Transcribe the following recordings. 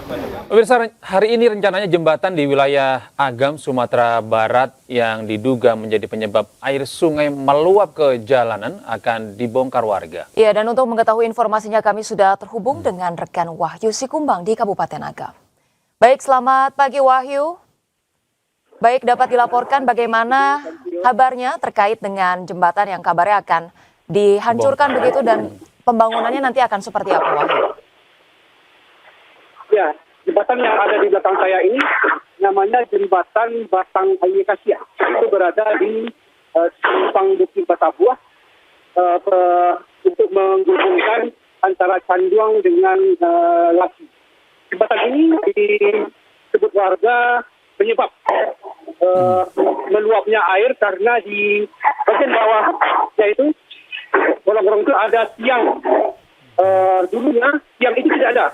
Pemirsa, hari ini rencananya jembatan di wilayah Agam, Sumatera Barat yang diduga menjadi penyebab air sungai meluap ke jalanan akan dibongkar warga. Ya, dan untuk mengetahui informasinya kami sudah terhubung dengan rekan Wahyu Sikumbang di Kabupaten Agam. Baik, selamat pagi Wahyu. Baik, dapat dilaporkan bagaimana kabarnya terkait dengan jembatan yang kabarnya akan dihancurkan begitu dan pembangunannya nanti akan seperti apa, Wahyu? Ya, jembatan yang ada di belakang saya ini namanya Jembatan Batang Aye Kasia. Itu berada di simpang Bukit Batabuah untuk menghubungkan antara Canduang dengan Laki. Jembatan ini disebut warga penyebab meluapnya air karena di bagian bawah yaitu gorong-gorong itu ada tiang. Dulunya tiang itu tidak ada.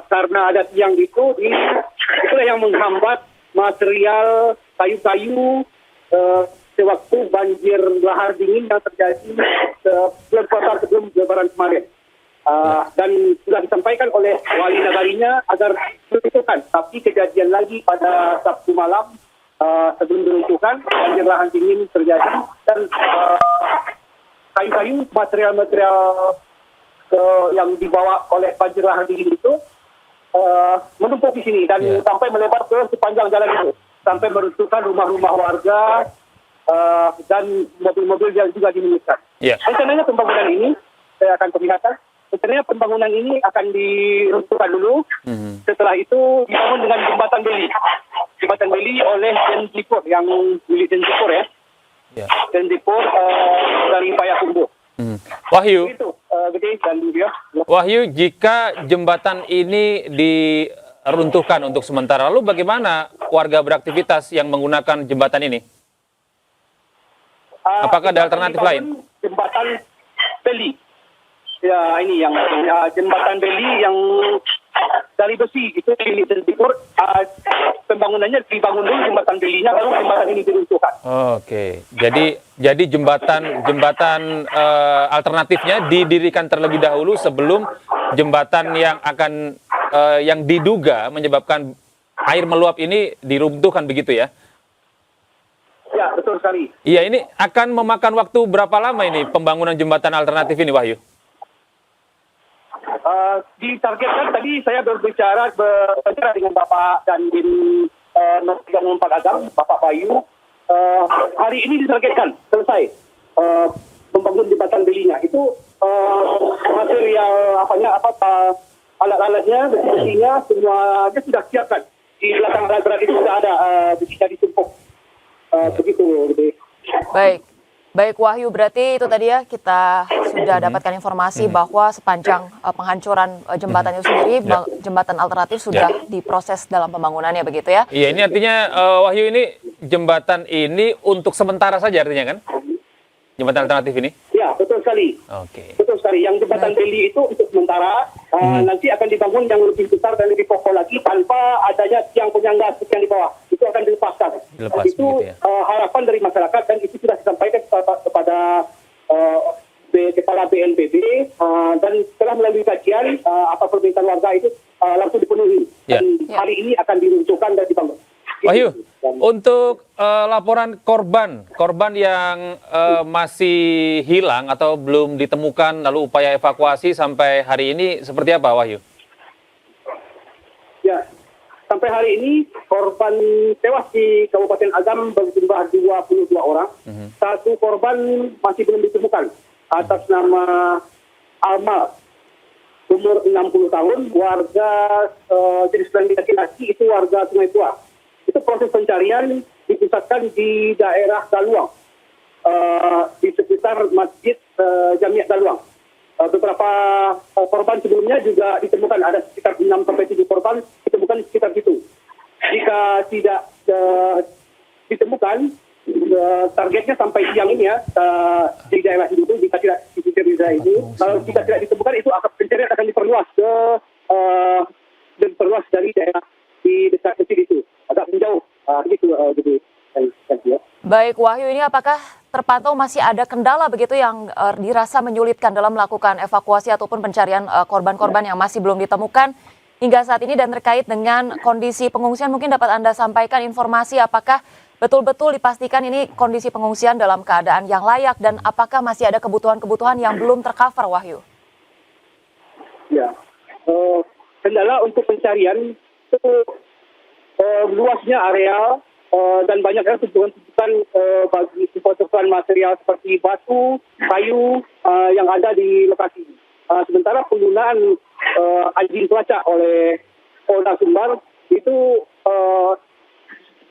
Karena ada tiang itu, itulah yang menghambat material kayu-kayu sewaktu banjir lahar dingin yang terjadi bulan puasa sebelum Lebaran kemarin. Dan sudah disampaikan oleh wali negarinya agar diruntuhkan, tapi kejadian lagi pada Sabtu malam sebelum diruntuhkan banjir lahar dingin terjadi dan kayu-kayu material-material yang dibawa oleh banjir lahar dingin itu menumpuk di sini dan sampai melebar ke sepanjang jalan itu, sampai meruntuhkan rumah-rumah warga dan mobil-mobil yang juga dihanyutkan. Rencananya pembangunan ini, saya akan perlihatkan, rencananya pembangunan ini akan diruntuhkan dulu. Setelah itu dibangun dengan jembatan beli. Jembatan beli oleh Dendipur, yang milik Dendipur ya. Dendipur dari Payakumbuh. Wahyu, Wahyu, jika jembatan ini diruntuhkan untuk sementara, lalu bagaimana warga beraktivitas yang menggunakan jembatan ini? Apakah ada alternatif lain? Jembatan beli. Ya, ini yang jembatan beli yang dari besi itu di Dendipur. Pembangunannya dibangun dulu jembatan belinya, baru jembatan ini diruntuhkan. Oke, jadi jembatan alternatifnya didirikan terlebih dahulu sebelum jembatan yang akan yang diduga menyebabkan air meluap ini diruntuhkan begitu ya? Ya, betul sekali. Iya, ini akan memakan waktu berapa lama ini pembangunan jembatan alternatif ini, Wahyu? Ditargetkan tadi saya berbicara dengan Bapak Dandim Nomor 4 Agam, Bapak Bayu. Hari ini ditargetkan selesai membangun jembatan belinya. Itu material alat-alatnya, besinya semuanya sudah siapkan. Di belakang alat-alat itu sudah ada besinya ditumpuk. Begitu. Baik Wahyu, berarti itu tadi ya kita sudah dapatkan informasi bahwa sepanjang penghancuran jembatan itu sendiri, jembatan alternatif sudah diproses dalam pembangunannya begitu ya? Iya, ini artinya Wahyu, ini jembatan ini untuk sementara saja artinya kan? Jembatan alternatif ini? Ya, betul sekali. Oke. Betul sekali. Yang jembatan beli itu untuk sementara, nanti akan dibangun yang lebih besar dan lebih kokoh lagi tanpa adanya tiang penyangga yang di bawah. Itu akan dilepaskan. Itu harapan dari masyarakat dan itu sudah disampaikan kepada Kepala BNPB dan setelah melalui kajian apa permintaan warga itu langsung dipenuhi. Dan hari ini akan diruntuhkan dan dibangun. Wahyu, untuk laporan korban yang masih hilang atau belum ditemukan, lalu upaya evakuasi sampai hari ini seperti apa, Wahyu? Ya, sampai hari ini korban tewas di Kabupaten Agam berjumlah 22 orang. Satu korban masih belum ditemukan atas nama Alma, umur 60 tahun, warga jenis kelamin laki-laki, itu warga Sungai Tua. Itu proses pencarian dipusatkan di daerah Galuang, di sekitar Masjid Jamiah Galuang. Beberapa korban sebelumnya juga ditemukan, ada sekitar 6-7 korban ditemukan di sekitar situ. Jika tidak ditemukan, targetnya sampai siang ini ya, di daerah itu, jika tidak di daerah itu, kalau jika tidak ditemukan, itu pencarian akan diperluas dari daerah di dekat masjid itu, agak menjauh, begitu. Baik Wahyu, ini apakah terpantau masih ada kendala begitu yang dirasa menyulitkan dalam melakukan evakuasi ataupun pencarian korban-korban yang masih belum ditemukan hingga saat ini dan terkait dengan kondisi pengungsian mungkin dapat Anda sampaikan informasi apakah betul-betul dipastikan ini kondisi pengungsian dalam keadaan yang layak dan apakah masih ada kebutuhan-kebutuhan yang belum tercover, Wahyu? Ya, kendala untuk pencarian itu luasnya area dan banyaknya kebutuhan bagi kebutuhan material seperti batu, kayu yang ada di lokasi. Sementara penggunaan anjing pelacak oleh Polda Sumbar itu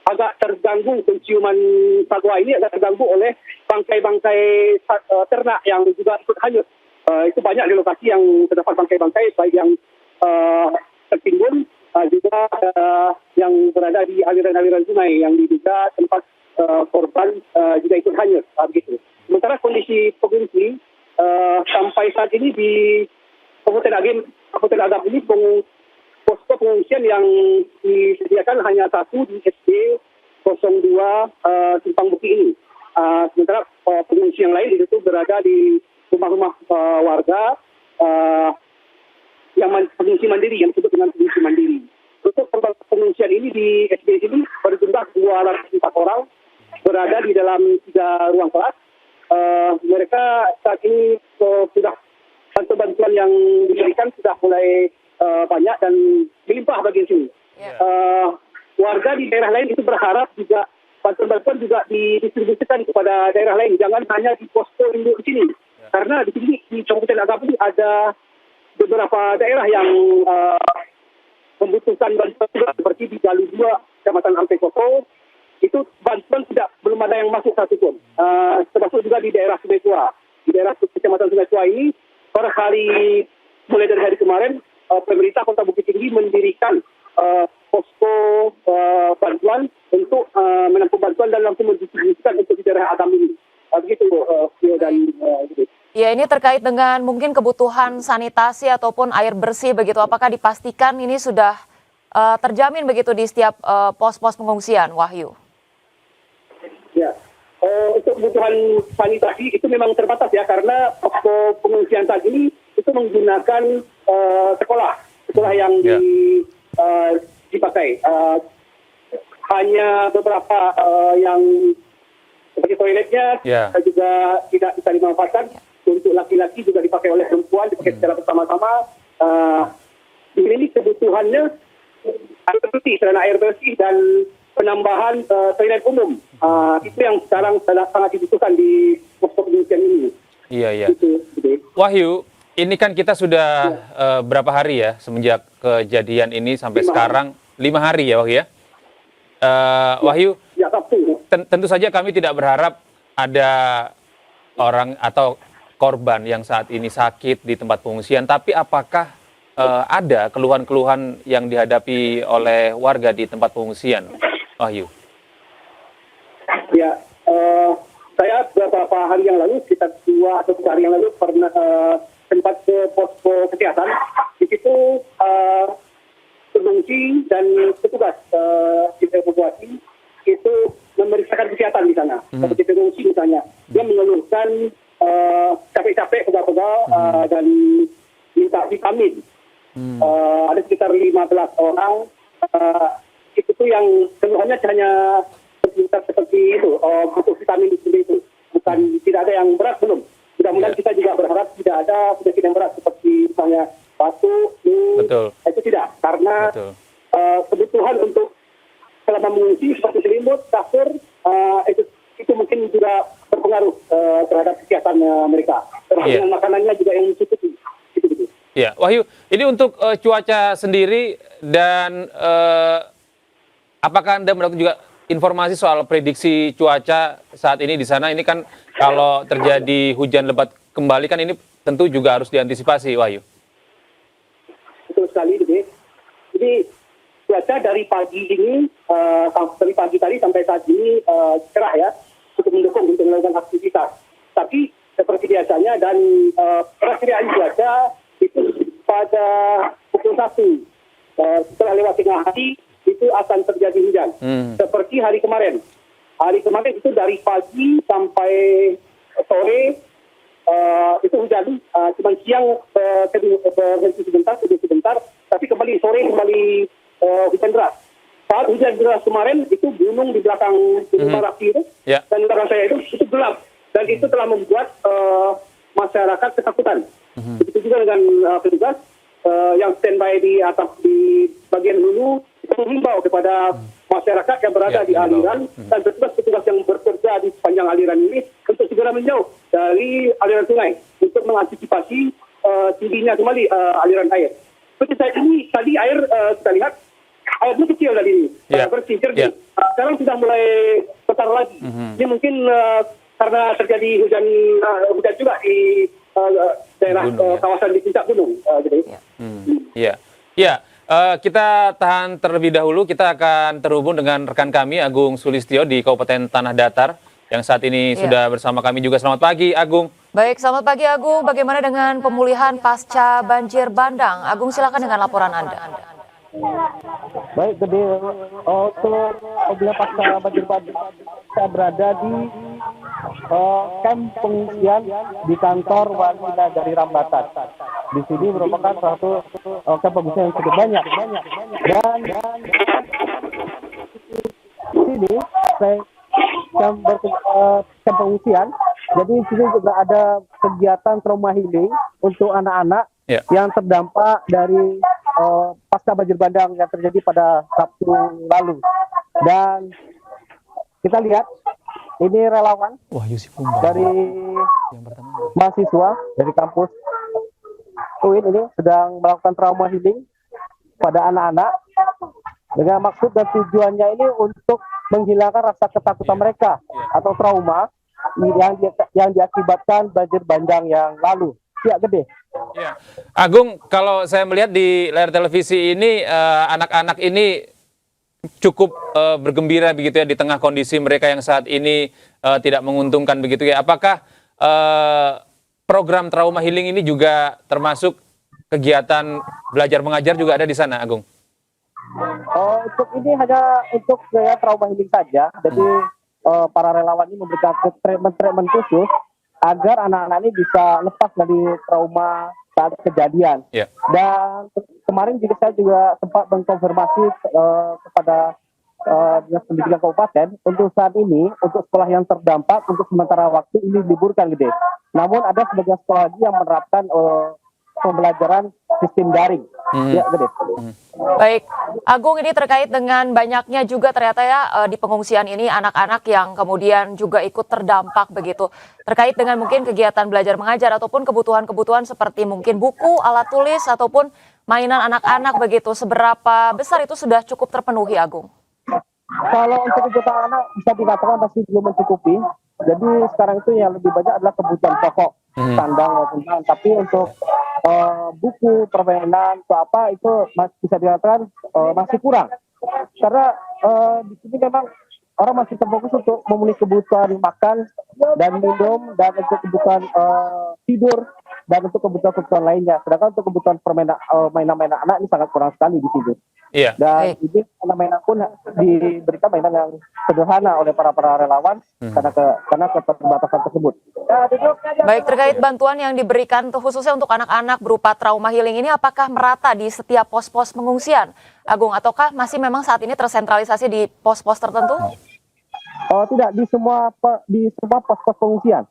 agak terganggu, penciuman satwa ini agak terganggu oleh bangkai-bangkai ternak yang juga ikut hanyut. Itu banyak di lokasi yang terdapat bangkai-bangkai baik yang tertimbun juga yang berada di aliran-aliran sungai yang diduga tempat korban juga ikut hanyut begitu. Sementara kondisi pengungsi sampai saat ini di Kabupaten Agam ini posko pengungsian yang disediakan hanya satu di SD 02 Simpang Bukit ini. Sementara pengungsi yang lain itu berada di rumah-rumah warga yang pengungsi mandiri, yang disebut dengan pengungsi mandiri. Untuk tempat pengungsian ini di SD ini berjumlah 204 orang berada di dalam 3 ruang kelas. Mereka saat ini sudah bantuan yang diberikan sudah mulai banyak dan melimpah bagi sini. Warga di daerah lain itu berharap juga bantuan juga didistribusikan kepada daerah lain, jangan hanya di posko induk di sini. Karena di sini di Kabupaten Agam ini ada beberapa daerah yang membutuhkan bantuan seperti di Galuh 2, Kecamatan Ampekoko, itu bantuan belum ada yang masuk satupun. Termasuk juga di daerah Sungai Tua. Di daerah Kecamatan Sungai Tua ini, per hari, mulai dari hari kemarin, pemerintah Kota Bukit Tinggi mendirikan posko bantuan untuk menampung bantuan dan langsung mendistribusikan untuk di daerah Agam ini. Begitu, dan Ya, ini terkait dengan mungkin kebutuhan sanitasi ataupun air bersih begitu. Apakah dipastikan ini sudah terjamin begitu di setiap pos-pos pengungsian, Wahyu? Ya, untuk kebutuhan sanitasi itu memang terbatas ya, karena posko pengungsian saat ini itu menggunakan sekolah yang dipakai. Hanya beberapa yang seperti toiletnya juga tidak bisa dimanfaatkan. Untuk laki-laki juga dipakai oleh perempuan, dipakai secara bersama-sama. Di sini kebutuhannya air bersih, sarana air bersih dan penambahan toilet umum. Itu yang sekarang sangat dibutuhkan di posko pengungsian ini. Iya. Wahyu, ini kan kita sudah berapa hari ya semenjak kejadian ini sampai sekarang? 5 hari ya, Wahyu ya? Wahyu, ya, tentu saja kami tidak berharap ada orang atau korban yang saat ini sakit di tempat pengungsian, tapi apakah ada keluhan-keluhan yang dihadapi oleh warga di tempat pengungsian, Wahyu? Ya, saya beberapa hari yang lalu, sekitar 2 atau 3 hari yang lalu pernah sempat ke posko kesehatan. Di situ pengungsi dan petugas di evakuasi itu memeriksakan kesehatan di sana. Seperti pengungsi misalnya, dia mengeluhkan capek-capek, pegal-pegal dan minta vitamin. Ada sekitar 15 orang. Itu tuh yang keluhannya hanya seperti itu, butuh vitamin seperti itu. Bukan, tidak ada yang berat belum. Mudah-mudahan kita juga berharap tidak ada penyakit yang berat seperti misalnya batuk, flu. Itu tidak, karena kebutuhan untuk selama mengungsi seperti selimut, kasur, itu mungkin juga berpengaruh terhadap kesehatan mereka. Termasuk dengan makanannya juga yang mencukupi. Gitu. Ya, Wahyu, ini untuk cuaca sendiri dan apakah Anda mendapat juga informasi soal prediksi cuaca saat ini di sana? Ini kan kalau terjadi hujan lebat kembali kan ini tentu juga harus diantisipasi, Wahyu. Betul sekali, jadi cuaca dari pagi ini, dari pagi tadi sampai saat ini cerah ya, cukup mendukung untuk melakukan aktivitas. Tapi seperti biasanya dan perakiraan cuaca itu pada pukul 1 setelah lewat tengah hari itu akan terjadi hujan. Seperti hari kemarin. Hari kemarin itu dari pagi sampai sore itu hujan, cuma siang berhenti sebentar, tapi kembali sore kembali hujan deras. Saat hujan deras kemarin itu gunung di belakang Gunung Merapi itu dan di belakang saya itu gelap dan itu telah membuat masyarakat ketakutan. Begitu juga dengan petugas yang standby di atas di bagian hulu itu mengimbau kepada masyarakat yang berada di aliran dan petugas-petugas yang bekerja di sepanjang aliran ini untuk segera menjauh dari aliran sungai untuk mengantisipasi tingginya kembali aliran air. Seperti saat ini tadi air kita lihat airnya kecil tadi ini, bersih jernih. Sekarang sudah mulai besar lagi. Ini mungkin karena terjadi hujan juga di daerah kawasan di puncak gunung. Kita tahan terlebih dahulu. Kita akan terhubung dengan rekan kami Agung Sulistyo di Kabupaten Tanah Datar yang saat ini sudah bersama kami juga. Selamat pagi, Agung. Baik, selamat pagi Agung. Bagaimana dengan pemulihan pasca banjir bandang? Agung, silakan dengan laporan Anda. Baik, Gede. Untuk pemulihan pasca banjir bandang, saya berada di kamp pengungsian di kantor Wali dari Rambatan. Di sini merupakan satu kamp pengungsian yang cukup banyak. Dan di sini saya kamp pengungsian. Jadi di sini juga ada kegiatan trauma healing untuk anak-anak yang terdampak dari pasca banjir bandang yang terjadi pada Sabtu lalu. Dan kita lihat ini relawan dari mahasiswa dari kampus UIN ini sedang melakukan trauma healing pada anak-anak dengan maksud dan tujuannya ini untuk menghilangkan rasa ketakutan mereka atau trauma yang diakibatkan banjir bandang yang lalu. Ya, Gede. Ya. Agung, kalau saya melihat di layar televisi ini anak-anak ini cukup bergembira begitu ya di tengah kondisi mereka yang saat ini tidak menguntungkan begitu ya. Apakah program trauma healing ini juga termasuk kegiatan belajar mengajar juga ada di sana, Agung? Untuk ini hanya untuk trauma healing saja. Jadi para relawan ini memberikan treatment khusus agar anak-anak ini bisa lepas dari trauma saat kejadian. Dan kemarin juga saya juga sempat mengkonfirmasi kepada Dinas Pendidikan Kabupaten untuk saat ini untuk sekolah yang terdampak untuk sementara waktu ini liburkan, Gede. Namun ada sebagian sekolah lagi yang menerapkan pembelajaran sistem daring. Ya, Gede. Baik, Agung, ini terkait dengan banyaknya juga ternyata ya di pengungsian ini anak-anak yang kemudian juga ikut terdampak begitu. Terkait dengan mungkin kegiatan belajar mengajar ataupun kebutuhan-kebutuhan seperti mungkin buku, alat tulis ataupun mainan anak-anak begitu. Seberapa besar itu sudah cukup terpenuhi, Agung? Kalau untuk kebutuhan anak bisa dikatakan masih belum mencukupi. Jadi sekarang itu yang lebih banyak adalah kebutuhan pokok, sandang maupun tangan. Tapi untuk buku, permainan, atau apa itu bisa dikatakan masih kurang. Karena di sini memang orang masih terfokus untuk memenuhi kebutuhan makan dan minum dan untuk kebutuhan tidur dan untuk kebutuhan lainnya. Sedangkan untuk kebutuhan mainan-mainan anak ini sangat kurang sekali di sini. Dan ini mainan pun diberikan mainan yang sederhana oleh para relawan karena keterbatasan tersebut. Baik, terkait bantuan yang diberikan khususnya untuk anak-anak berupa trauma healing ini apakah merata di setiap pos-pos pengungsian, Agung, ataukah masih memang saat ini tersentralisasi di pos-pos tertentu? Tidak, di semua pos-pos pengungsian.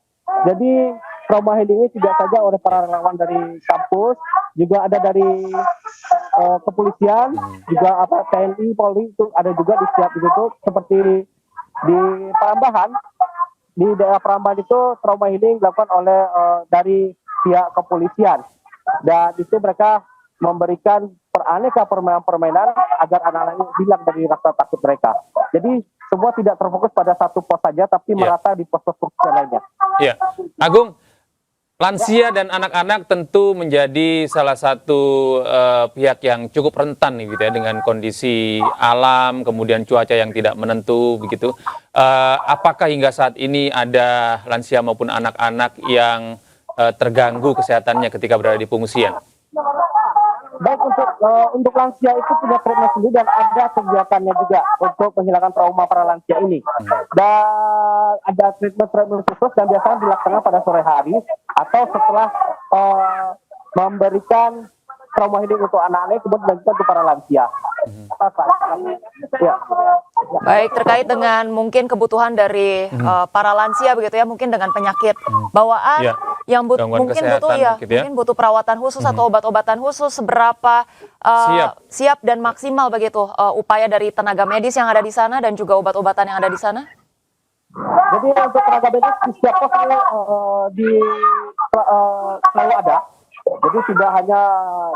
Jadi trauma healing ini tidak saja oleh para relawan dari kampus, juga ada dari kepolisian, juga TNI, Polri itu ada juga di setiap itu. Seperti di Prambahan, di daerah Prambahan itu trauma healing dilakukan oleh dari pihak kepolisian, dan itu mereka memberikan aneka permainan agar anak-anak ini hilang dari rasa takut mereka. Jadi semua tidak terfokus pada satu pos saja, tapi merata di pos-pos lainnya. Agung, lansia dan anak-anak tentu menjadi salah satu pihak yang cukup rentan gitu ya dengan kondisi alam, kemudian cuaca yang tidak menentu begitu. Apakah hingga saat ini ada lansia maupun anak-anak yang terganggu kesehatannya ketika berada di pengungsian? Baik, untuk untuk lansia itu punya treatment sendiri dan ada kegiatannya juga untuk menghilangkan trauma para lansia ini. Dan ada treatment khusus dan biasanya dilaksanakan pada sore hari atau setelah memberikan trauma healing untuk anak-anak kemudian dilanjutkan untuk para lansia. Ya. Baik, terkait dengan mungkin kebutuhan dari para lansia begitu ya, mungkin dengan penyakit bawaan Ya, yang gangguan mungkin kesehatan butuh ya, mungkin ya. mungkin butuh perawatan khusus atau obat-obatan khusus, seberapa siap dan maksimal begitu upaya dari tenaga medis yang ada di sana dan juga obat-obatan yang ada di sana? Jadi untuk tenaga medis di setiap pos selalu ada. Jadi tidak hanya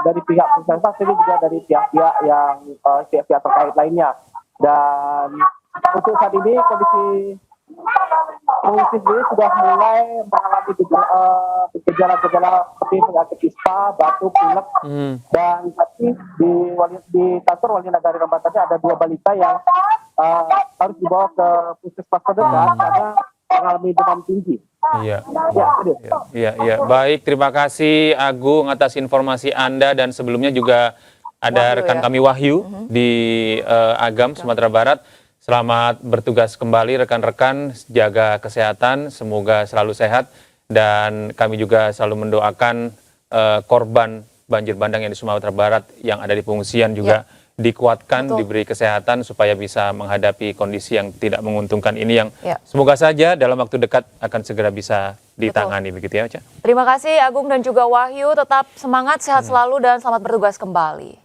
dari pihak puskesmas, tapi juga dari pihak-pihak yang pihak-pihak terkait lainnya. Dan untuk saat ini kondisi pengungsi sendiri sudah mulai mengalami gejala-gejala seperti penyakit ispa, batuk, pilek, dan tapi di kantor Wali Nagari Rembang tadi ada 2 balita yang harus dibawa ke puskesmas terdekat karena mengalami demam tinggi. Iya. Baik, terima kasih Agung atas informasi Anda dan sebelumnya juga ada rekan kami Wahyu di Agam, Sumatera Barat. Selamat bertugas kembali rekan-rekan, jaga kesehatan, semoga selalu sehat dan kami juga selalu mendoakan korban banjir bandang yang di Sumatera Barat yang ada di pengungsian juga dikuatkan, diberi kesehatan supaya bisa menghadapi kondisi yang tidak menguntungkan ini yang semoga saja dalam waktu dekat akan segera bisa ditangani begitu ya, Ocha. Terima kasih Agung dan juga Wahyu, tetap semangat, sehat selalu dan selamat bertugas kembali.